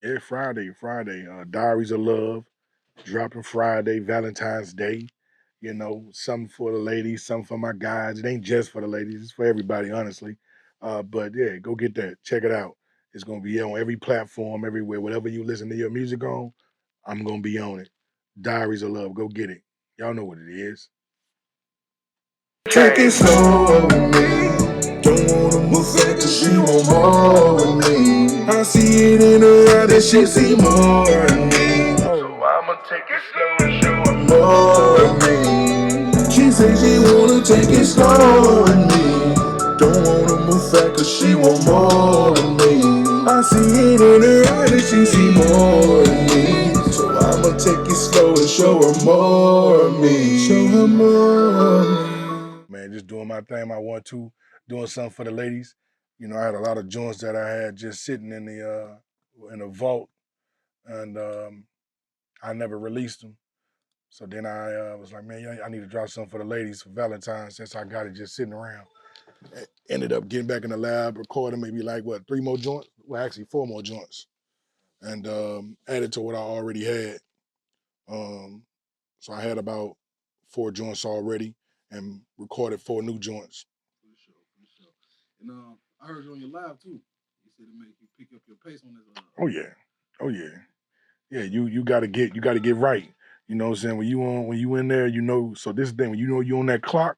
Yeah, Friday. Diaries of Love, dropping Friday, Valentine's Day. You know, something for the ladies, something for my guys. It ain't just for the ladies, it's for everybody, honestly. But yeah, go get that. Check it out. It's gonna be on every platform, everywhere. Whatever you listen to your music on, I'm gonna be on it. Diaries of Love, go get it. Y'all know what it is. Take it slow with me. Don't wanna move fast cause she want more with me. I see it in her eye that she see more in me. So I'ma take it slow and show her more of me. She say she wanna take it slow with me. Don't wanna move fast cause she want more of me. I see it in her eye that she see more in me. So I'ma take it slow and show her more of me. Show her more of me. Man, just doing my thing. I want to doing something for the ladies. You know, I had a lot of joints that I had just sitting in the vault, and I never released them. So then I was like, man, yeah, I need to drop something for the ladies for Valentine's since I got it just sitting around. Ended up getting back in the lab, recording maybe like what 3 more joints? Well, actually 4 more joints, and added to what I already had. Um, so I had about 4 joints already, and recorded 4 new joints. For sure, for sure. And I heard you on your live too. You said it make you pick up your pace on this. Oh yeah, oh yeah, yeah. You gotta get right. You know what I'm saying? When you in there, you know. So this is the thing, when you know you on that clock,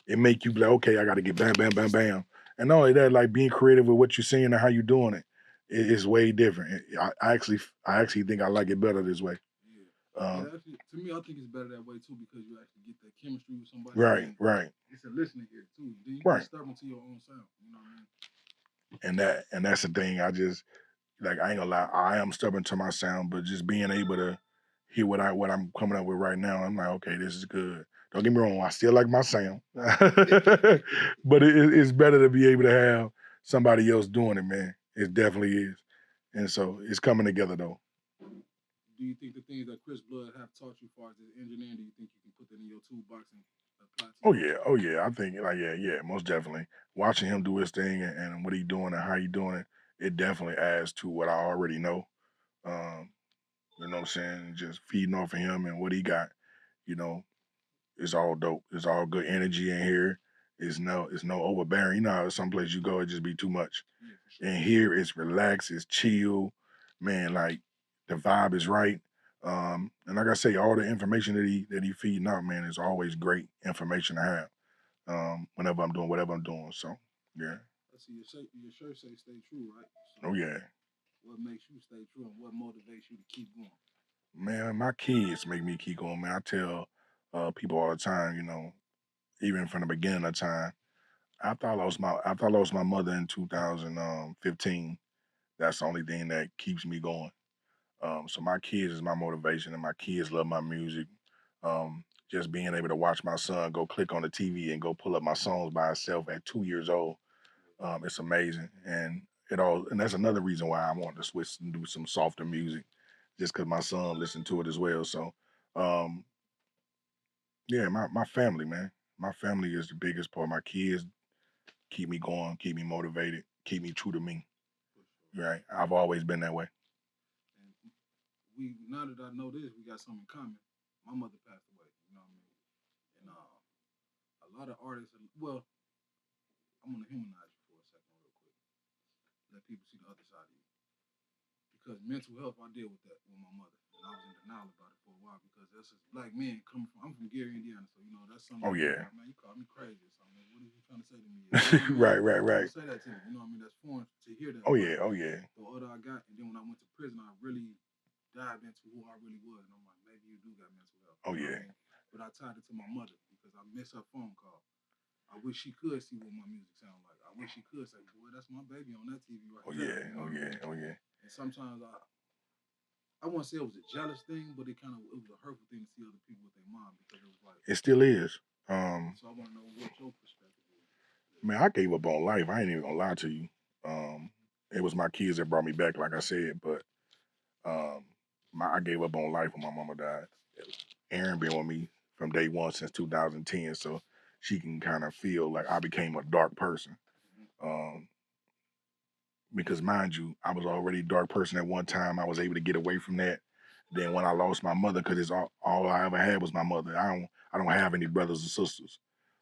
it make you be like, okay, I got to get bam, bam, bam, bam. And not only that, like being creative with what you're saying and how you're doing it, is way different. I actually think I like it better this way. Yeah. Yeah, Um, actually, to me, I think it's better that way too because you actually get that chemistry with somebody, and right, then right, it's a listening ear too. Then you get right. stubborn to your own sound. You know what I mean? And that's the thing. I ain't gonna lie, I am stubborn to my sound, but just being able to hear what I'm coming up with right now, I'm like, okay, this is good. Don't get me wrong, I still like my sound, but it's better to be able to have somebody else doing it, man. It definitely is, and so it's coming together though. Do you think the things that Chris Blood have taught you as far as his engineering, do you think you can put that in your toolbox and apply to Oh your yeah, music? oh yeah. I think like yeah, most definitely. Watching him do his thing and what he doing and how he doing it, it definitely adds to what I already know. Um, you know what I'm saying? Just feeding off of him and what he got. You know, it's all dope. It's all good energy in here. It's no overbearing. You know how some place you go, it just be too much. Yeah, for sure. And here it's relaxed, it's chill, man. Like the vibe is right. And like I say, all the information that he feeding out, man, is always great information to have. Whenever I'm doing whatever I'm doing. So yeah. I see your shirt say stay true, right? So Oh yeah. what makes you stay true and what motivates you to keep going? Man, my kids make me keep going, man. I tell people all the time, even from the beginning of time. After I lost my mother in 2015. That's the only thing that keeps me going. So my kids is my motivation, and my kids love my music. Just being able to watch my son go click on the TV and go pull up my songs by himself at 2 years old, it's amazing, and that's another reason why I want to switch and do some softer music, just because my son listened to it as well. So, um, yeah, my family, man, my family is the biggest part. My kids keep me going, keep me motivated, keep me true to me. For sure. Right, I've always been that way. And we now that I know this, we got something in common. My mother passed away. You know what I mean? And a lot of artists. Well, I'm gonna humanize you for a second, real quick. Let people see the other side of you. Because mental health, I deal with that with my mother, and I was in denial about it for a while because that's just black men coming from. I'm from Gary, Indiana, so you know that's something Oh that people yeah, like, man, you call me crazy or something. What are you trying to say to me? You know what I mean? right, right, Don't right. say that to me. You know what I mean? That's foreign to hear that. Oh But yeah, oh yeah, the older I got, and then when I went to prison, I really dived into who I really was, and I'm like, maybe you do got mental health. oh You know what yeah, I mean? But I tied it to my mother because I miss her phone call. I wish she could see what my music sound like. I wish she could say, "Boy, that's my baby on that TV right oh there." yeah, You know oh what I yeah, mean? oh yeah. And sometimes I won't say it was a jealous thing, but it was a hurtful thing to see other people with their mom because it was like, It still is. Um, so I want to know what your perspective is. man, I gave up on life. I ain't even gonna lie to you. Um, it was my kids that brought me back, like I said, but um, I gave up on life when my mama died. Erin been with me from day one since 2010, so she can kind of feel like I became a dark person. Mm-hmm. Um, because mind you, I was already a dark person at one time. I was able to get away from that. Then when I lost my mother, because it's all I ever had was my mother. I don't have any brothers or sisters.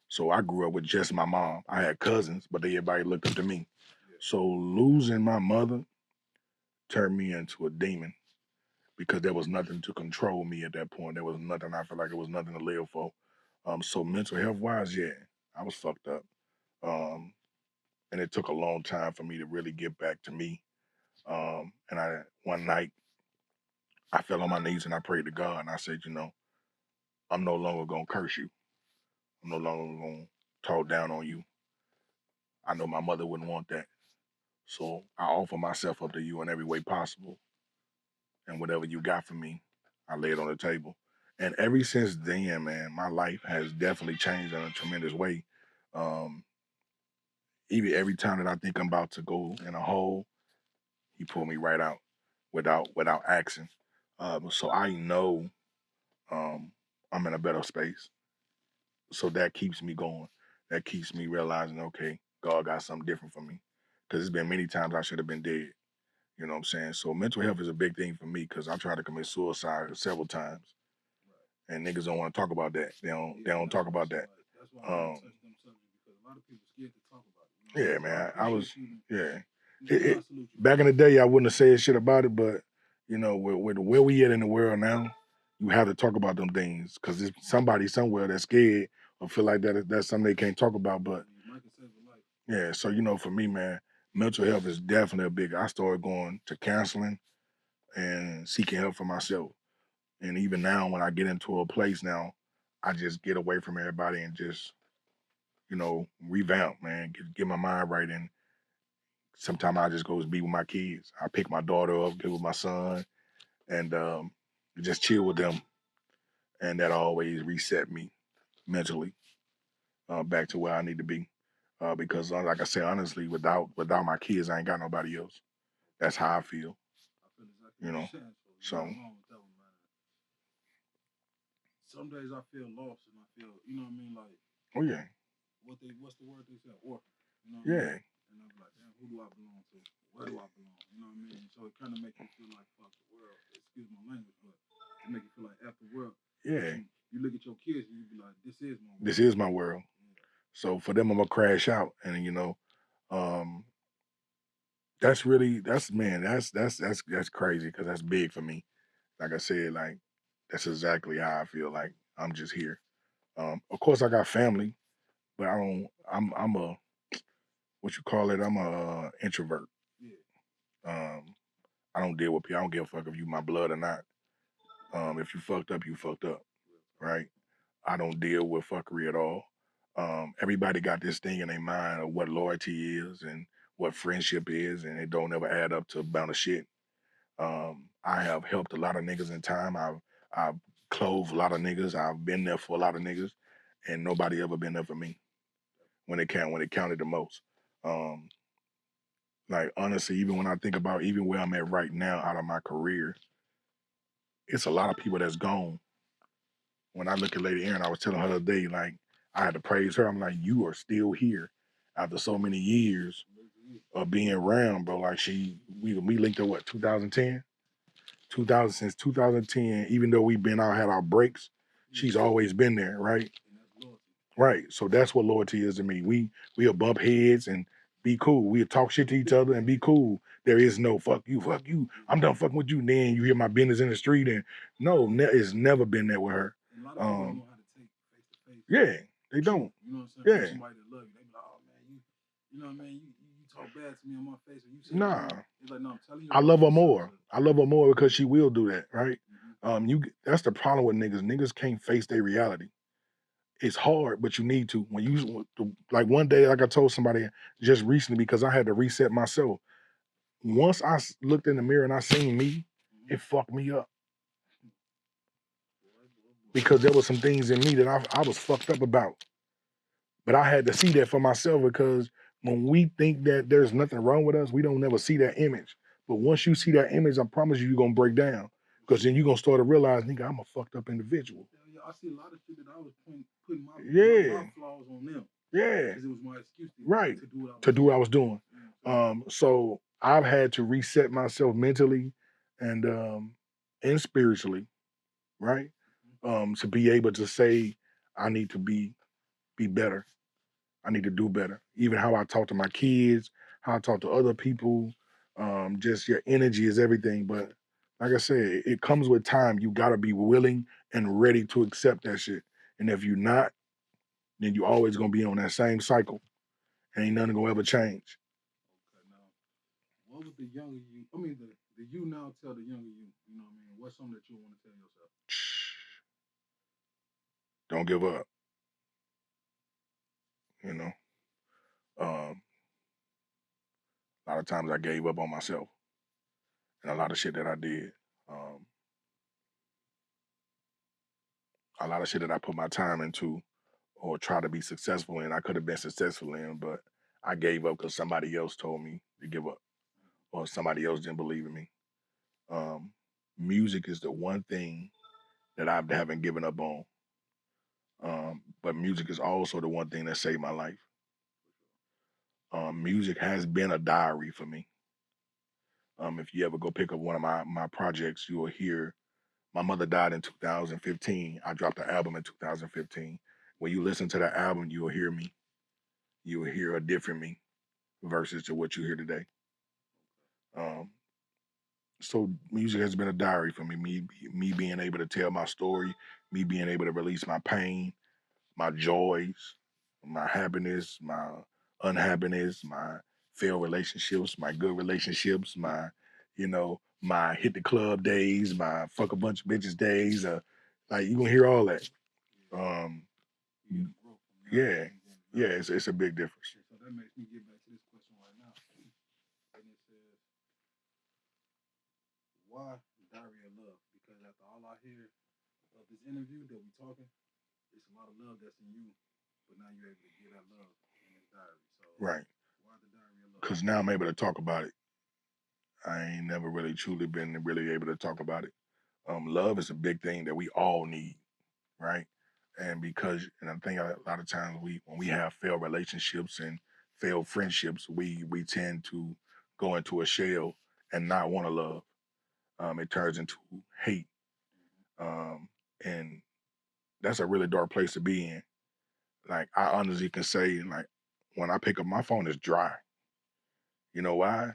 So I grew up with just my mom. I had cousins, but everybody looked up to me. Yeah. So losing my mother turned me into a demon because there was nothing to control me at that point. There was nothing. I felt like it was nothing to live for. So mental health wise, yeah, I was fucked up. Um, and it took a long time for me to really get back to me. And I one night I fell on my knees and I prayed to God and I said, I'm no longer gonna curse you. I'm no longer gonna talk down on you. I know my mother wouldn't want that. So I offer myself up to you in every way possible. And whatever you got for me, I lay it on the table. And ever since then, man, my life has definitely changed in a tremendous way. Um, Even every time that I think I'm about to go in a hole, he pulled me right out without asking. So I know um, I'm in a better space. So that keeps me going. That keeps me realizing, okay, God got something different for me. Because it's been many times I should have been dead. You know what I'm saying? So mental health is a big thing for me because I tried to commit suicide several times, Right. and niggas don't want to talk about that. They don't. They Yeah, don't talk about that. that's why I want Um, to touch them subjects because a lot of people scared to talk about it. You know what I yeah, mean? So I man. I was. appreciate you. Yeah. You know, I salute you, bro. Back in the day, I wouldn't have said shit about it, but with where we at in the world now, you have to talk about them things because there's somebody somewhere that's scared or feel like that's something they can't talk about. But Yeah, Michael saves a life. yeah, so for me, man, mental health is definitely a big. I started going to counseling and seeking help for myself. And even now, when I get into a place now, I just get away from everybody and just, revamp, man, get my mind right. And sometimes I just go be with my kids. I pick my daughter up, get with my son, and just chill with them. And that always reset me mentally back to where I need to be. Because, like I said, honestly, without my kids, I ain't got nobody else. That's how I feel, I feel exactly you what know. you're saying. So you're So, not wrong with that one, man. Some days I feel lost and I feel, you know what I mean, like oh yeah, what's the word they say, orphan. You know what I mean? yeah, And I'm like, damn, who do I belong to? Where do I belong? You know what I mean? So it kind of makes you feel like fuck the world. Excuse my language, but it make you feel like after the world. But yeah. you look at your kids and you be like, this is my This world. is my world. Yeah. So for them, I'm gonna crash out, and um, that's really that's crazy because that's big for me. Like I said, like that's exactly how I feel. Like I'm just here. Of course, I got family, but I don't. I'm a what you call it. I'm a introvert. Yeah. Um, I don't deal with people. I don't give a fuck if you my blood or not. If you fucked up, you fucked up, Real talk. right? I don't deal with fuckery at all. Everybody got this thing in their mind of what loyalty is and what friendship is, and it don't ever add up to a amount of shit. I have helped a lot of niggas in time. I've clothed a lot of niggas. I've been there for a lot of niggas, and nobody ever been there for me when it counted the most. Um, like honestly, even when I think about even where I'm at right now out of my career, it's a lot of people that's gone. When I look at Lady Aaron, I was telling her the other day, like I had to praise her. I'm like, you are still here after so many years of being around, bro. Like we linked up what 2010, 2000 since 2010. Even though we've been out had our breaks, Yeah. she's always been there, right? And that's loyalty. Right. So that's what loyalty is to me. We'll bump heads and be cool. We'll talk shit to each other and be cool. There is no fuck you, fuck you. Yeah. I'm done fucking with you. Then you hear my business in the street and no, it's never been that with her. And a lot of people don't know how to take face to face Yeah, they truth. don't. You know what I'm saying? From Yeah. somebody that love you. They be like, oh man, you know what I mean? You talk bad to me on my face or you say this Nah. wrong. It's like, no, I'm telling you I about love her your more. sisterhood. I love her more because she will do that, right? Mm-hmm. You that's the problem with niggas. Niggas can't face their reality. It's hard, but you need to. When you like one day, like I told somebody just recently, because I had to reset myself. Once looked in the mirror and I seen me, Mm-hmm. it fucked me up Boy, boy, boy. because there was some things in me that I was fucked up about. But I had to see that for myself because when we think that there's nothing wrong with us, we don't never see that image. But once you see that image, I promise you're gonna break down because then you're gonna start to realize, nigga, I'm a fucked up individual. Hell yeah, I see a lot of shit that I was putting my Yeah, flaws on them yeah, because it was my excuse right. to do what I was To do doing. what I was doing. You know what I'm saying? So I've had to reset myself mentally and spiritually, right? To be able to say I need to be better. I need to do better. Even how I talk to my kids, how I talk to other people, just your energy is everything. But like I said, it comes with time. You gotta be willing and ready to accept that shit. And if you're not, then you always gonna be on that same cycle. Ain't nothing gonna ever change. Okay, now, what would the younger you, I mean, the you now tell the younger you, you know what I mean? What's something that you want to tell yourself? Don't give up. You know, um, a lot of times I gave up on myself and a lot of shit that I did. Um, a lot of shit that I put my time into or try to be successful in, I could have been successful in, but I gave up because somebody else told me to give up or somebody else didn't believe in me. Um, Music is the one thing that I haven't given up on. But music is also the one thing that saved my life. Music has been a diary for me. If you ever go pick up one of my projects, you will hear my mother died in 2015. I dropped the album in 2015. When you listen to that album, you will hear me. You will hear a different me versus to what you hear today. Um, so music has been a diary for me. Me being able to tell my story, me being able to release my pain, my joys, my happiness, my unhappiness, my failed relationships, my good relationships, my, my hit the club days, my fuck a bunch of bitches days. Like you gonna hear all that. Um, You get the growth from now. yeah, yeah, it's a big difference. Okay, so that makes me get back to this question right now. And it says, why diary of love? Because after all I hear of this interview that we talking, it's a lot of love that's in you, but now you're able to get that love in this diary. So Right. why the diary of love? Cause now I'm able to talk about it. I ain't never really truly been really able to talk about it. Love is a big thing that we all need, right? And I think a lot of times when we have failed relationships and failed friendships, we tend to go into a shell and not want to love. It turns into hate, um, and that's a really dark place to be in. Like I honestly can say, like when I pick up my phone, it's dry. You know why?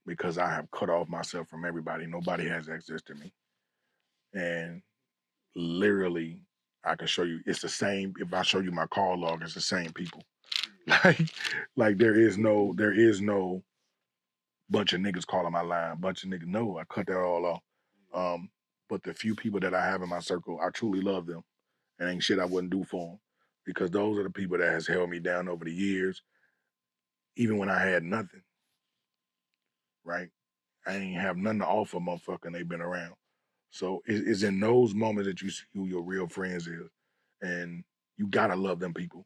Because I have cut off myself from everybody. Nobody has access to me, and literally, I can show you. It's the same. If I show you my call log, it's the same people. Like, like there is no bunch of niggas calling my line. Bunch of niggas. No, I cut that all off. But the few people that I have in my circle, I truly love them, and ain't shit I wouldn't do for them, because those are the people that has held me down over the years, even when I had nothing. Right? I ain't have nothing to offer, motherfucker, and they been around. So it's in those moments that you see who your real friends is, and you gotta love them people.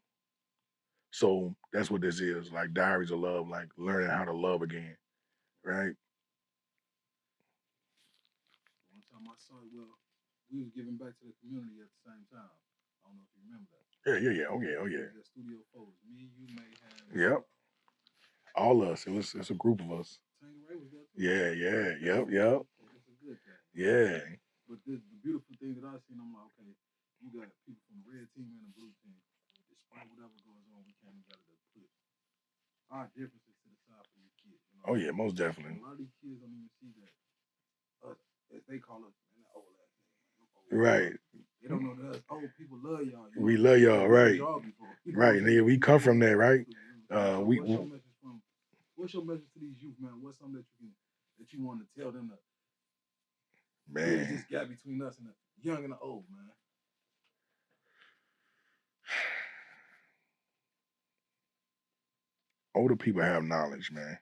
So that's what this is, like diaries of love, like learning how to love again, right? One time I saw it, well, we was giving back to the community at the same time. I don't know if you remember that. Yeah, yeah, yeah. Oh yeah, oh It yeah. was at Studio 4. It was me, you, Mayhem, Yep. All of us. It's a group of us. Tangy Ray was there too. Yeah, yeah, yep, yep. Okay, that's a good thing. Yeah. But the beautiful thing that I seen, I'm like, okay, you got people from the red team and the blue team. Despite whatever goes on, we came together to put our differences to the side for these kids. You know Oh what I yeah, mean? most And definitely. a lot of these kids don't even see that us, as they call us, man, that old ass nigga, man, them old Right. fuck. They don't know that us old people love y'all. You know We what I love mean? Because y'all, we was right? y'all before. You know Right. what I'm Nigga, saying? we come from there, right? So We what's your message from? What's your message to these youth, man? What's something that you want to tell them to bridge man. this gap between us and the young and the old, man? Older people have knowledge, man.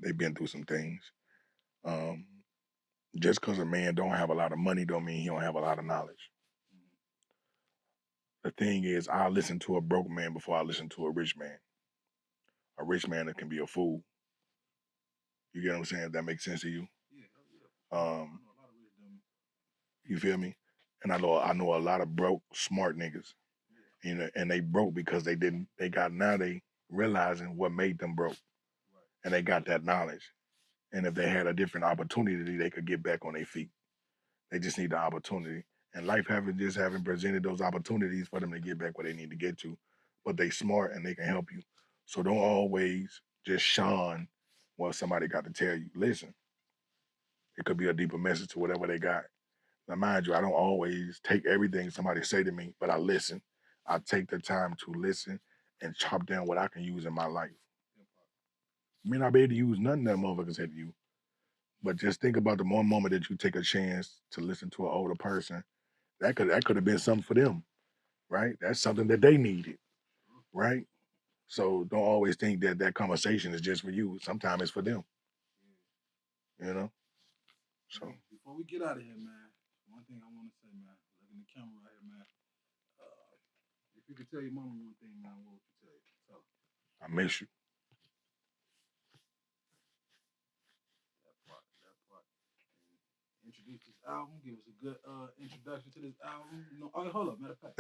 They've been through some things. Um, just because a man don't have a lot of money don't mean he don't have a lot of knowledge. Mm-hmm. The thing is, I listen to a broke man before I listen to a rich man. A rich man that can be a fool. You get what I'm saying? If that makes sense to you. Yeah, hell yeah. I Um, know a lot of rich dummies. you feel me? And I know a lot of broke, smart niggas. Yeah, And they broke because they didn't. They got now they realizing what made them broke, right. and they got that knowledge. And if they had a different opportunity, they could get back on their feet. They just need the opportunity. And life haven't presented those opportunities for them to get back where they need to get to. But they smart and they can help you. So don't always just shun what somebody got to tell you. Listen, it could be a deeper message to whatever they got. Now, mind you, I don't always take everything somebody say to me, but I listen. I take the time to listen and chop down what I can use in my life. You may not be able to use nothing that motherfucker said to you, but just think about the one moment that you take a chance to listen to an older person. That could have been something for them, right? That's something that they needed, right? So don't always think that that conversation is just for you. Sometimes it's for them, you know. So Before we get out of here, man, one thing I want to say, man, look in the camera right here, man. If you could tell your mama one thing, man, what would you tell you? So, I miss you. that part, that part. And introduce this album. Give us a good introduction to this album. You know, oh, hold up, matter of fact.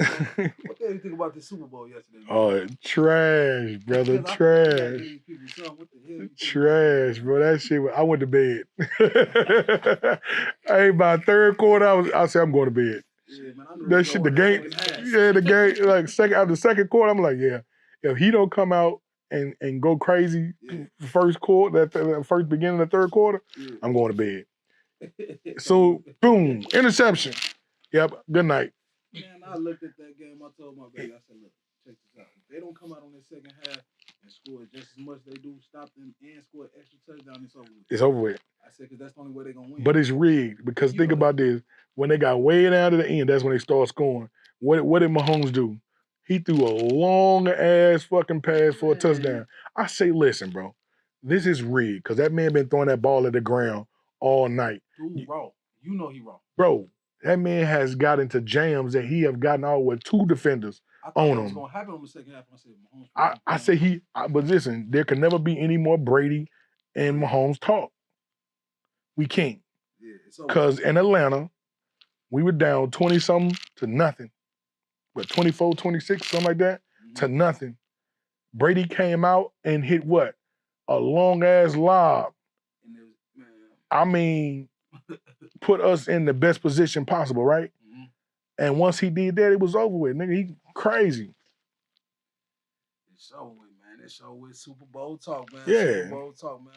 What the hell you think about the Super Bowl yesterday, man? Oh, trash, brother, Because I feel like we gotta trash. give these people something. What the hell you think Trash, about bro. That shit. I went to bed. Hey, by third quarter, I said I'm going to bed. Yeah, man, I knew That this shit, girl the was gonna game. whoop his ass. Yeah, the game. Like after the second quarter, I'm like, yeah. If he don't come out and go crazy first quarter, that first beginning of the third quarter, I'm going to bed. So boom, interception. Yep. Good night. Man, I looked at that game. I told my baby, I said, look, check this out. If they don't come out on that second half and score just as much as they do, stop them and score an extra touchdown, it's over with. It's over with. I said, because that's the only way they're going to win. But it's rigged because You think know about this. When they got way down to the end, that's when they start scoring. What did Mahomes do? He threw a long ass fucking pass for a touchdown. I say, listen, bro, this is rigged because that man been throwing that ball at the ground all night. Dude, wrong. You know he wrong. Bro, that man has got into jams that he have gotten out with two defenders I thought on that was him. going to happen on the second half. I said, Mahomes. I say but listen, there can never be any more Brady and Mahomes talk. We can't. Yeah, it's over. Because in Atlanta, we were down 20-something to nothing. But 24, 26, something like that, to nothing. Brady came out and hit what? A long-ass lob. And it was, man. I mean, put us in the best position possible, right? Mm-hmm. And once he did that, it was over with. Nigga, he crazy. It's over with, man. It's over with. Super Bowl talk, man. Yeah. Super Bowl talk, man.